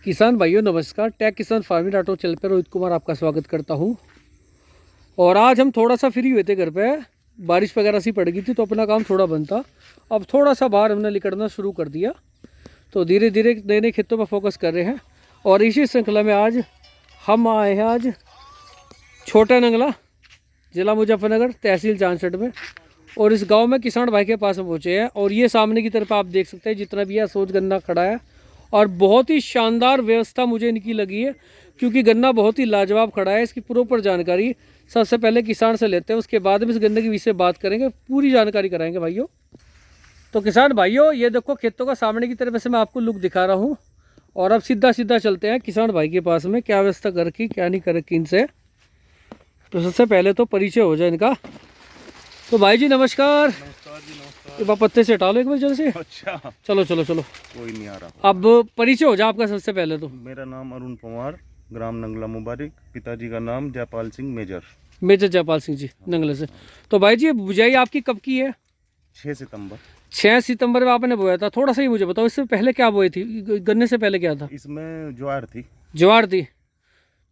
किसान भाइयों नमस्कार। टेक किसान फार्मिंग ऑटो चैनल पर रोहित कुमार आपका स्वागत करता हूं। और आज हम थोड़ा सा फ्री हुए थे घर पे, बारिश वगैरह सी पड़ गई थी तो अपना काम थोड़ा बंद था। अब थोड़ा सा बाहर हमने निकलना शुरू कर दिया, तो धीरे धीरे नए नए खेतों पर फोकस कर रहे हैं। और इसी श्रृंखला में आज हम आए हैं आज छोटा नंगला, जिला मुजफ्फरनगर, तहसील चांदसट में। और इस गांव में किसान भाई के पास हम पहुँचे हैं। और ये सामने की तरफ आप देख सकते हैं जितना भी है सोच गन्ना खड़ा है। और बहुत ही शानदार व्यवस्था मुझे इनकी लगी है, क्योंकि गन्ना बहुत ही लाजवाब खड़ा है। इसकी प्रॉपर जानकारी सबसे पहले किसान से लेते हैं, उसके बाद में इस गन्ने के विषय बात करेंगे, पूरी जानकारी कराएंगे भाइयों। तो किसान भाइयों ये देखो खेतों का सामने की तरफ से मैं आपको लुक दिखा रहा हूँ। और अब सीधा सीधा चलते हैं किसान भाई के पास में, क्या व्यवस्था कर रखी क्या नहीं कर रखी इनसे। तो सबसे पहले तो परिचय हो जाए इनका। तो भाई जी नमस्कार। नमस्कार जी, नमस्कार। ये पत्ते से हटा लो एक बार जल्दी से। अच्छा, चलो चलो चलो, कोई नहीं आ रहा। अब परिचय हो जाए आपका सबसे पहले तो। मेरा नाम अरुण पवार, ग्राम नंगला मुबारक। पिताजी का नाम जयपाल सिंह मेजर। मेजर जयपाल सिंह जी, नंगले से। तो भाई जी बुझाई आपकी कब की है? 6 सितंबर। 6 सितंबर में आपने बोया था। थोड़ा सा ही मुझे बताओ, इससे पहले क्या बोई थी? गन्ने से पहले क्या था? इसमें ज्वार थी। ज्वार थी।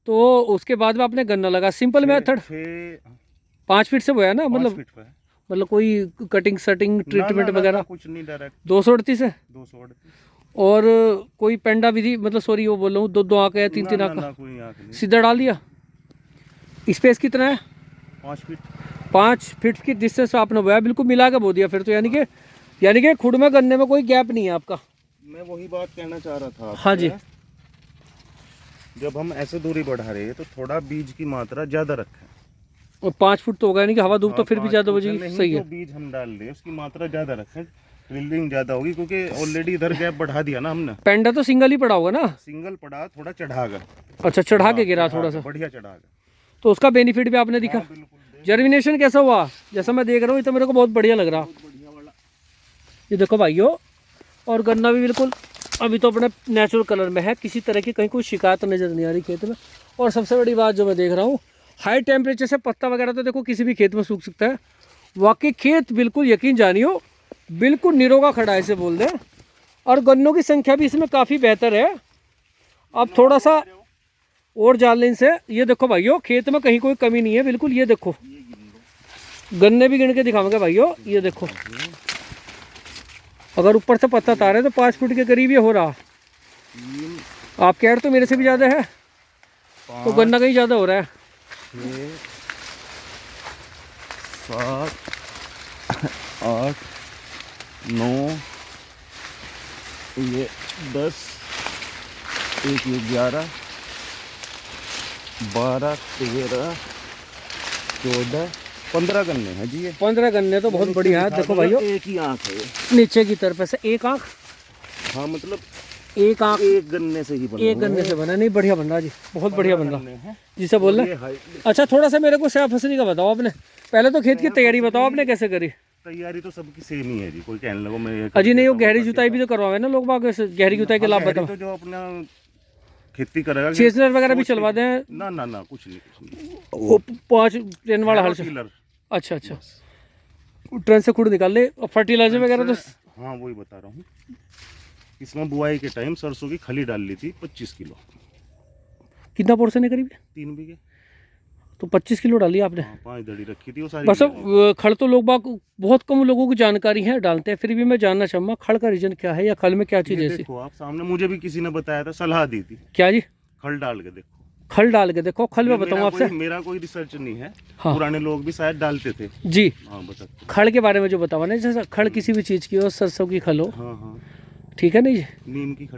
तो उसके बाद में आपने गन्ना लगा। सिंपल मेथड 5 फीट से बोया ना? मतलब कोई कटिंग सटिंग ट्रीटमेंट वगैरह कुछ नहीं, डायरेक्ट 238 है। 238। और कोई पेंडा विधि, मतलब सॉरी वो बोल रहा हूँ, दो आँख है, तीन आँख का कोई आँख नहीं। सीधा डाल दिया। स्पेस कितना है? 5 फीट। 5 फीट की डिस्टेंस आपने बोया, बिल्कुल मिला के बो दिया फिर तो। यानी कि खुड में गन्ने में कोई गैप नहीं है आपका। मैं वही बात कहना चाह रहा था। हाँ जी। जब हम ऐसे दूरी बढ़ा रहे हैं तो थोड़ा बीज की मात्रा ज्यादा रखें। और 5 फुट तो होगा, यानी कि हवा धूप तो फिर भी ज़्यादा हो जाएगी। सही है। जो बीज हम डाल रहे हैं उसकी मात्रा ज्यादा रखें, ड्रिलिंग ज्यादा होगी, क्योंकि ऑलरेडी इधर गैप बढ़ा दिया ना हमने। पेंडा तो सिंगल ही पड़ा होगा ना? सिंगल पड़ा, थोड़ा चढ़ा गया। अच्छा, चढ़ा के गिरा थोड़ा सा, बढ़िया चढ़ा गया। तो उसका बेनिफिट भी आपने दिखा। जर्मिनेशन कैसा हुआ? जैसा मैं देख रहा हूँ ये तो मेरे को बहुत बढ़िया लग रहा। ये देखो भाइयों, और गन्ना भी बिल्कुल अभी तो अपने नेचुरल कलर में है, किसी तरह की कहीं कोई शिकायत नज़र नहीं आ रही खेत में। और सबसे बड़ी बात जो मैं देख रहा हूँ, हाई टेम्परेचर से पत्ता वगैरह तो देखो किसी भी खेत में सूख सकता है। वाकई खेत बिल्कुल यकीन जानियो बिल्कुल निरोगा खड़ा है इसे बोल दें। और गन्नों की संख्या भी इसमें काफ़ी बेहतर है। अब थोड़ा सा और जान लें से। ये देखो भाइयों खेत में कहीं कोई कमी नहीं है बिल्कुल। ये देखो गन्ने भी गिन के दिखाऊंगा भाइयों। ये देखो अगर ऊपर से पत्ता तारे तो 5 फुट के करीब ये हो रहा। आप कह रहे तो मेरे से भी ज़्यादा है, तो गन्ना कहीं ज़्यादा हो रहा है। 6, 7, 8, 9, ये 10, एक ये 11, 12, 13, 14, 15 गन्ने हैं जी। ये 15 गन्ने तो बहुत बढ़िया है। देखो भाइयों एक ही आंख है ये। नीचे की तरफ से एक आंख। हाँ, मतलब एक आंख एक गन्ने से ही बना। एक गन्ने से बना। नहीं बढ़िया बन रहा जी, बहुत बढ़िया बन रहा जिसे बोल रहे। है। अच्छा थोड़ा सा मेरे को सैफ हसनी का बताओ आपने। पहले तो खेत की तैयारी बताओ आपने कैसे करी? तैयारी तो सबकी सेम ही है जी, कोई कहने लगो मैं अजी नहीं, वो गहरी जुताई भी तो करवावे ना लोग बाग। गहरी जुताई के लाभ बताओ। तो जो अपना खेती करेगा, सीजनर वगैरह भी चलवा दें? ना कुछ नहीं। वो 5 ट्रेन वाला हल से। अच्छा अच्छा, ट्रेन से खुद निकाल ले। और फर्टिलाइजर वगैरह तो? हाँ वही बता रहा हूँ। इसमें बुआई के टाइम सरसों की खली डाल ली थी 25 किलो। कितना पोर्शन है करीब? 3 बीघे। तो 25 किलो डाली आपने? 5 दड़ी रखी थी वो सारी। बस खड़ तो लोग बाग बहुत कम लोगों की जानकारी है डालते हैं, फिर भी मैं जानना चाहूँगा खड़ का रीजन क्या है, या खल में क्या चीज़ है? देखो आप सामने, मुझे भी किसी ने बताया था, सलाह दी थी। क्या जी? खल डाल के देखो। खल डाल के देखो। खल में बताऊँ आपसे, मेरा कोई रिसर्च नहीं है। हाँ। पुराने लोग भी शायद डालते थे जी। हाँ बता। खड़ के बारे में जो बतावा ना, जैसे खड़ किसी भी चीज़ की हो, सरसों की खल हो, हाँ, ठीक है नहीं जी,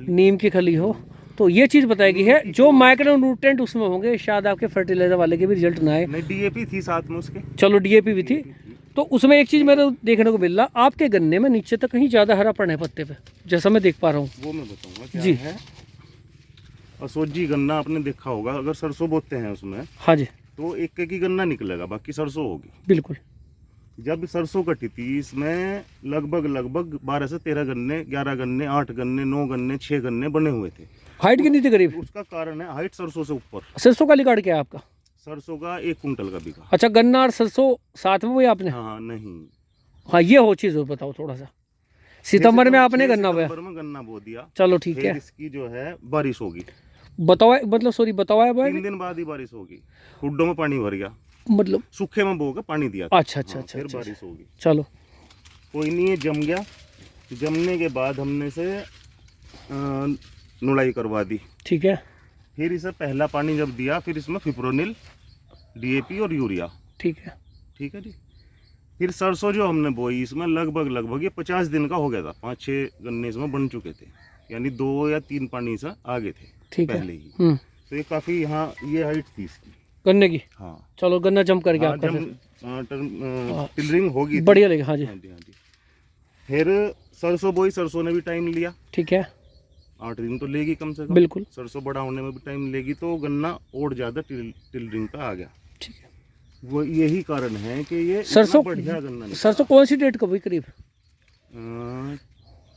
नीम की खली हो, तो ये चीज़ बताएगी है जो माइक्रो न्यूट्रेंट उसमें होंगे, शायद आपके फर्टिलाइजर वाले के भी रिजल्ट ना आए। नहीं, डीएपी थी साथ में उसके। चलो डीएपी भी थी। तो उसमें एक चीज़ मेरे देखने को मिल रहा, आपके गन्ने में नीचे तक कहीं ज़्यादा हरापन है पत्ते पे, जैसा मैं देख पा रहा हूँ। वो मैं बताऊंगा क्या जी है। असोजी गन्ना आपने देखा होगा, अगर सरसों बोते हैं उसमें, हाँ जी, तो एक ही गन्ना निकलेगा, बाकी सरसों होगी। बिल्कुल। जब सरसों कटी थी इसमें लगभग 12 से 13 गन्ने, 11 गन्ने, 8 गन्ने, 9 गन्ने, 6 गन्ने बने हुए थे। हाइट कितनी थी करीब? उसका कारण है हाइट सरसों से ऊपर। सरसों का रिकॉर्ड क्या है आपका? सरसों का 1 कुंटल का बीघा। अच्छा, गन्ना और सरसों साथ में हुई आपने? हाँ नहीं। हाँ ये हो चीज़ हो, बताओ थोड़ा सा। सितंबर में आपने गन्ना बोया? सितंबर में गन्ना बो दिया। चलो ठीक फिर है। इसकी जो है बारिश होगी, बताओ मतलब सॉरी बताओ बोया 3 दिन बाद ही बारिश होगी। हुड्डों में पानी भर गया, मतलब सूखे में बो के पानी दिया था। अच्छा अच्छा हाँ, अच्छा फिर अच्छा, बारिश होगी। चलो कोई नहीं, ये जम गया। जमने के बाद हमने से नुड़ाई करवा दी। ठीक है फिर इसे पहला पानी जब दिया, फिर इसमें फिप्रोनिल, डीएपी और यूरिया। ठीक है। ठीक है जी। फिर सरसों जो हमने बोई, इसमें लगभग ये 50 दिन का हो गया था। 5-6 गन्ने इसमें बन चुके थे, यानी 2 या 3 पानी से आगे थे ठीक है। पहले ही। तो ये काफ़ी, यहाँ ये हाइट थी इसकी गन्ने की। हाँ चलो गन्ना जम कर गया हाँ, आपका जब फिर। टिलरिंग होगी थी। बढ़िया लगे हाँ जी। हाँ जी, हाँ जी। फिर सरसों बोई, सरसों ने भी टाइम लिया। ठीक है 8 दिन तो लेगी कम से कम। बिल्कुल सरसों बड़ा होने में भी टाइम लेगी, तो गन्ना और ज़्यादा टिलरिंग पे आ गया। ठीक है। वो यही कारण है कि ये इतना सरसों बढ़िया गन्ना निकला। सरसों कौन सी डेट को हुई करीब?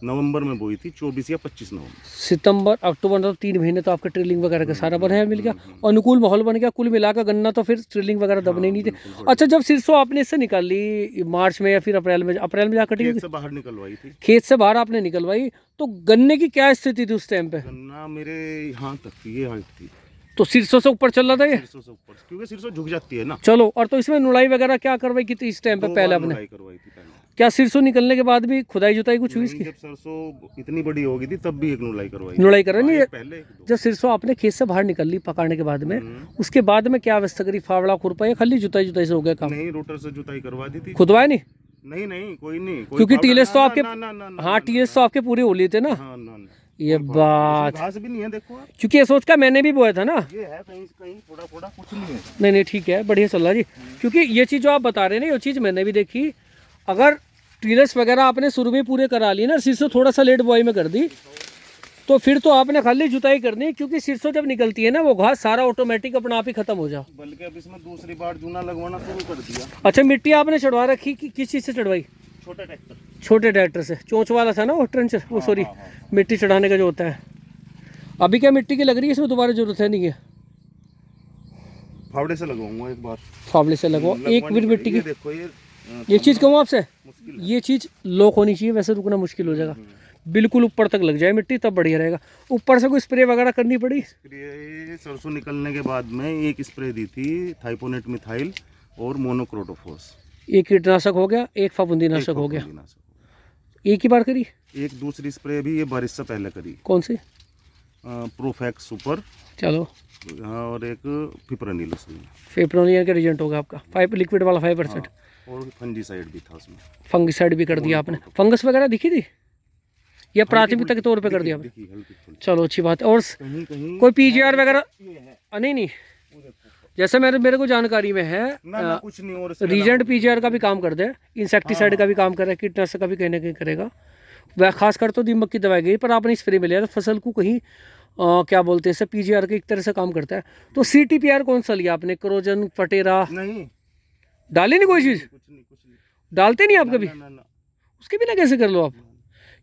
नवंबर में बोई थी, 24 या 25 नवंबर। सितंबर अक्टूबर मतलब 3 महीने तो आपका ट्रिलिंग वगैरह का सारा बढ़िया मिल गया, अनुकूल माहौल बन गया, कुल मिलाकर गन्ना तो फिर ट्रिलिंग वगैरह दबने नहीं थे। बिल्कुल। अच्छा जब सिरसों आपने इससे निकाल ली मार्च में या फिर अप्रैल में जा कटी खेत से बाहर निकलवाई थी। खेत से बाहर आपने निकलवाई, तो गन्ने की क्या स्थिति थी उस टाइम पे? गन्ना मेरे यहाँ तक थी, ये हाइट थी। तो सिरसों से ऊपर चल रहा था ये? सिरसों से ऊपर, क्योंकि सिरसों झुक जाती है ना। चलो, और तो इसमें नुड़ाई वगैरह क्या करवाई की थी इस टाइम पे? 2 पहले बार आपने नुड़ाई करवाई थी पहले। क्या सिरसों निकलने के बाद भी खुदाई जुताई कुछ हुई नहीं, इसकी? जब सरसों इतनी बड़ी हो गई थी तब भी एक नुड़ाई करवाई। नुड़ाई कर रहे नहीं हाँ, पहले 1-2। जब सिरसों आपने खेत से बाहर निकल ली पकाने के बाद में, उसके बाद में क्या अवस्था करी? फावड़ा खुरपा या खाली जुताई जुताई से हो गया काम? नहीं, रोटर से जुताई करवा दी थी। खुदवाया नहीं? नहीं, कोई नहीं। क्योंकि टीएस तो आपके ना, हाँ टीएस तो आपके पूरे हो लिए थे ना। हाँ, ना। ये बात, घास भी नहीं है, देखो आप। क्योंकि ये सोच का मैंने भी बोया था ना। ये है कहीं कहीं थोड़ा कुछ नहीं है। नहीं ठीक है, बढ़िया चल रहा जी। क्योंकि ये चीज़ जो आप बता रहे हैं ना, ये चीज़ मैंने भी देखी। अगर टीएस वगैरह आपने शुरू में पूरे करा ली ना, सिरसों थोड़ा सा लेट बुआई में कर दी, तो फिर तो आपने खाली जुताई करनी, क्योंकि सिरसों जब निकलती है ना वो घास सारा ऑटोमेटिक अपना आप ही खत्म हो जा। बल्कि अब इसमें दूसरी बार चूना लगवाना शुरू कर दिया। अच्छा मिट्टी आपने चढ़वा रखी कि किस चीज़ से चढ़वाई? छोटा ट्रैक्टर। छोटे ट्रैक्टर से, चोंच वाला था ना वो ट्रेंचर, वो सॉरी मिट्टी चढ़ाने का जो होता है। अभी क्या मिट्टी की लग रही है इसमें? दोबारा जरूरत है नहीं है? फावड़े से लगवाऊंगा एक बार। फावड़े से लगवाओ एक मिनट मिट्टी की। देखो ये चीज़ कहूँ आपसे, मुश्किल ये चीज़ लॉक होनी चाहिए, वैसे रुकना मुश्किल हो जाएगा। बिल्कुल ऊपर तक लग जाए मिट्टी तब बढ़िया रहेगा। ऊपर से कोई स्प्रे वगैरह करनी पड़ी? स्प्रे सरसों निकलने के बाद में एक स्प्रे दी थी, थाइपोनेट मिथाइल और मोनोक्रोटोफॉस। एक कीटनाशक हो गया, एक फफूंदीनाशक हो गया। एक ही बार करी? एक दूसरी स्प्रे भी ये बारिश से पहले करी। कौन सी? प्रोफैक्स सुपर। चलो और एक फिप्रोनिल उसमें। फेप्रोनिया का रिजेंट होगा आपका 5 लिक्विड वाला 5%। और फंजीसाइड भी था उसमें। फंगिसाइड भी कर दिया आपने? फंगस वगैरह दिखी थी या प्राथमिकता के तौर पे कर दिया आपने? चलो अच्छी बात है। और कहीं कोई पीजीआर वगैरह? नहीं जैसे मेरे को जानकारी में है ना कुछ नहीं। और रीजेंट पीजीआर का भी काम कर दे, इंसेक्टिसाइड का भी काम करे, कीटनाशक का भी कहीं ना कहीं करेगा। वह खासकर तो दीमक की दवाई गई, पर आपने स्प्रे में लिया तो फसल को कहीं क्या बोलते हैं, पीजीआर के एक तरह से काम करता है। तो सीटीपीआर कौन सा लिया आपने? क्रोजन, पटेरा? नहीं, डाली नहीं कोई चीज़? कुछ नहीं डालते नहीं आप कभी? ना। उसके बिना कैसे कर लो आप?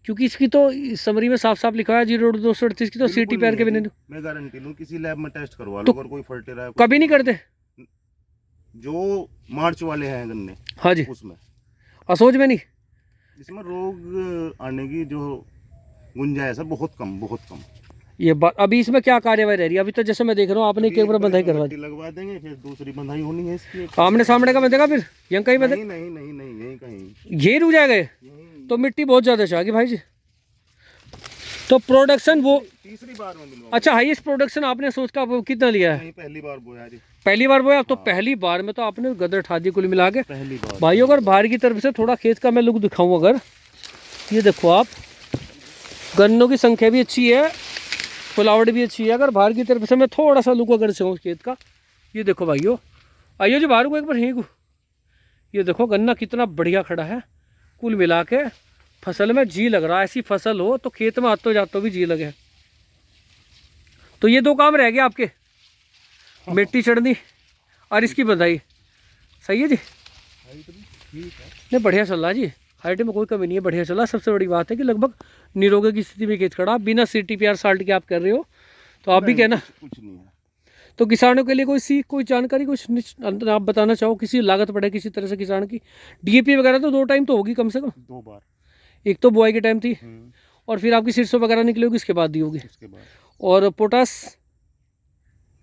क्योंकि इसकी तो समरी में साफ साफ लिखा है 0-238 की तो सीटीपीआर के बिना। मैं गारंटी लूँ, किसी लैब में टेस्ट करवा तो लो, अगर कोई फर्टेरा है। कभी नहीं करते? जो मार्च वाले हैं गन्ने, हाँ जी, उसमें असोज में नहीं? इसमें रोग आने की जो गुंजाइश है बहुत कम। ये बात अभी इसमें क्या कार्यवाही रह रही है? अभी तो जैसे मैं देख रहा हूँ आपने एक बार बंधाई करवा दी, लगवा देंगे, फिर दूसरी बंधाई होनी है इसकी। आमने सामने का बंधेगा फिर यहाँ कहीं बंधे? नहीं, यही कहीं। ये रुक जाएगा तो मिट्टी बहुत ज़्यादा चाहिए भाई जी। तो प्रोडक्शन वो तीसरी बार में मिलवा। अच्छा हाईएस्ट प्रोडक्शन आपने सोच का वो कितना लिया है? नहीं, पहली बार बोया जी। पहली बार बोया? तो पहली बार में तो आपने गदर ठा दी कुल मिला के। पहली बार भाइयों अगर बाहर की तरफ से थोड़ा खेत का मैं लुक दिखाऊं, अगर ये देखो आप, गन्नों की संख्या भी अच्छी है, फुलावट भी अच्छी है। अगर बाहर की तरफ से मैं थोड़ा सा लुक अगर चाहूँ खेत का, ये देखो भाइयों, आइयो जी बाहर को एक बार यहीं को, ये देखो गन्ना कितना बढ़िया खड़ा है। कुल मिला के फसल में जी लग रहा है। ऐसी फसल हो तो खेत में आतो जातो भी जी लगे। तो ये 2 काम रह गए आपके, मिट्टी चढ़नी और इसकी बंधाई। सही है जी? नहीं बढ़िया चल रहा जी, हाइट में कोई कमी नहीं है, बढ़िया चल रहा। सबसे बड़ी बात है कि लगभग निरोगे की स्थिति में खेत खड़ा, बिना सीटीपीआर साल्ट के आप कर रहे हो, तो आप भी कहना कुछ नहीं है। तो किसानों के लिए कोई जानकारी कुछ आप बताना चाहो? किसी लागत पड़े किसी तरह से किसान की? डीएपी वगैरह तो 2 टाइम तो होगी कम से कम? 2 बार। एक तो बुआई के टाइम थी, और फिर आपकी सिरसों वगैरह निकली होगी इसके बाद दी होगी। उसके बाद और पोटास?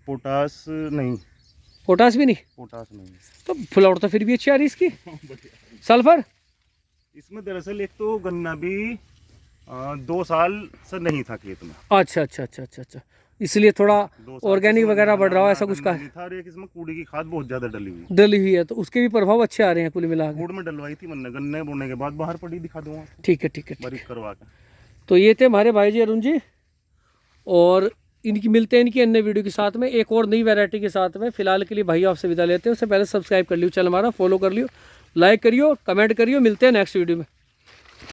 पोटास नहीं, पोटास भी नहीं। पोटास नहीं। तो फ्लावर तो फिर भी अच्छी आ रही इसकी। सल्फर? इसमें दरअसल एक तो गन्ना भी 2 साल से नहीं था खेत में। अच्छा अच्छा अच्छा अच्छा अच्छा, इसलिए थोड़ा 2 साल ऑर्गेनिक से वगैरह बढ़ रहा हो, ऐसा गन्ना कुछ का नहीं था, और एक इसमें कूड़ी की खाद बहुत ज्यादा डली हुई। डली हुई है, तो उसके भी प्रभाव अच्छे आ रहे हैं कुल मिला के। गुड़ में डलवाई थी मैंने, गन्ने बोने के बाद बाहर पड़ी, दिखा दूंगा ठीक है ठीक है ठीक है। बारीक करवा के। तो ये थे हमारे भाई जी अरुण जी, और इनकी मिलते हैं इनकी अन्य वीडियो के साथ में, एक और नई वैरायटी के साथ में। फिलहाल के लिए भाई आपसे विदा लेते हैं, उससे पहले सब्सक्राइब कर लियो, चैनल हमारा फॉलो कर लियो, लाइक करियो, कमेंट करियो। मिलते हैं नेक्स्ट वीडियो में।